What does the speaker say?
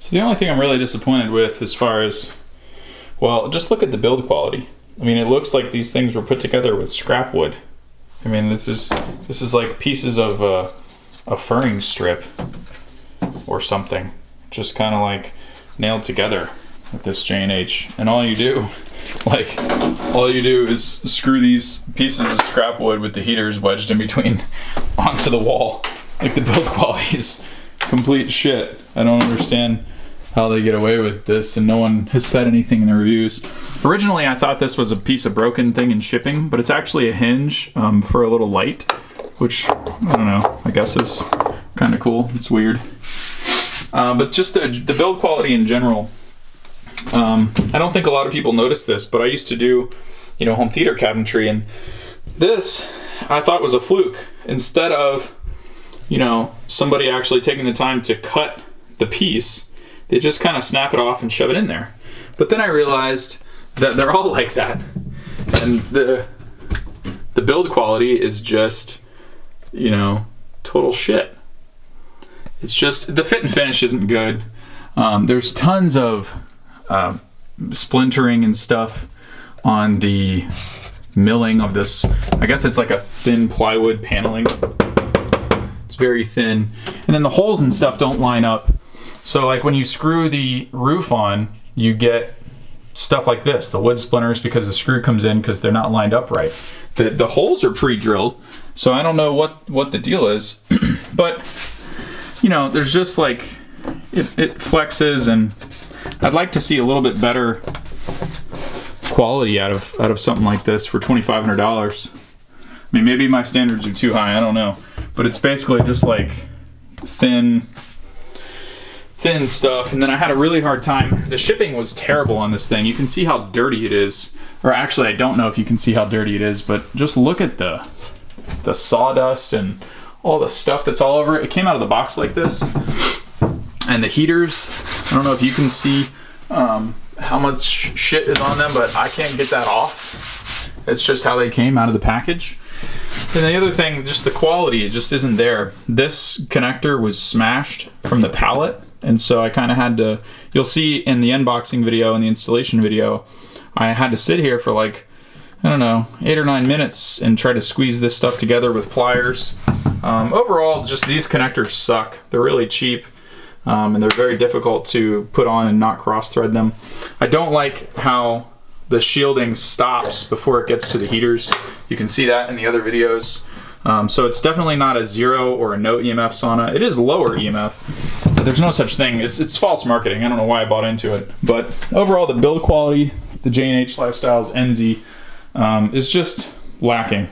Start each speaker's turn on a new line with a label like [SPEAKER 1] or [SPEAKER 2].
[SPEAKER 1] So the only thing I'm really disappointed with as far as, well, just look at the build quality. I mean, it looks like these things were put together with scrap wood. I mean, this is like pieces of a furring strip or something, just kind of like nailed together with this JNH. And all you do is screw these pieces of scrap wood with the heaters wedged in between onto the wall. Like, the build quality is complete shit. I don't understand how they get away with this, and no one has said anything in the reviews. Originally, I thought this was a piece of broken thing in shipping, but it's actually a hinge for a little light, which, I don't know, I guess is kind of cool. It's weird. But just the build quality in general, I don't think a lot of people notice this, but I used to do, home theater cabinetry, and this I thought was a fluke. Instead of, somebody actually taking the time to cut the piece, they just kind of snap it off and shove it in there. But then I realized that they're all like that, and the build quality is just, total shit. It's just, the fit and finish isn't good. There's tons of splintering and stuff on the milling of this. I guess it's like a thin plywood paneling. It's very thin. And then the holes and stuff don't line up. So like when you screw the roof on, you get stuff like this, the wood splinters, because the screw comes in because they're not lined up right. The holes are pre-drilled, so I don't know what the deal is. But, there's just like, it flexes, and I'd like to see a little bit better quality out of something like this for $2,500. I mean, maybe my standards are too high, I don't know. But it's basically just like thin stuff. And then I had a really hard time. The shipping was terrible on this thing. You can see how dirty it is. Or actually, I don't know if you can see how dirty it is, but just look at the sawdust and all the stuff that's all over it. It came out of the box like this. And the heaters, I don't know if you can see how much shit is on them, but I can't get that off. It's just how they came out of the package. And the other thing, just the quality, it just isn't there. This connector was smashed from the pallet, and so I kind of had to, you'll see in the unboxing video and the installation video, I had to sit here for like, I don't know, 8 or 9 minutes and try to squeeze this stuff together with pliers. Overall, just these connectors suck. They're really cheap, and they're very difficult to put on and not cross-thread them. I don't like how the shielding stops before it gets to the heaters. You can see that in the other videos. So it's definitely not a 0 or a no EMF sauna. It is lower EMF, but there's no such thing. It's false marketing. I don't know why I bought into it. But overall, the build quality, the JNH Lifestyles Ensi, is just lacking.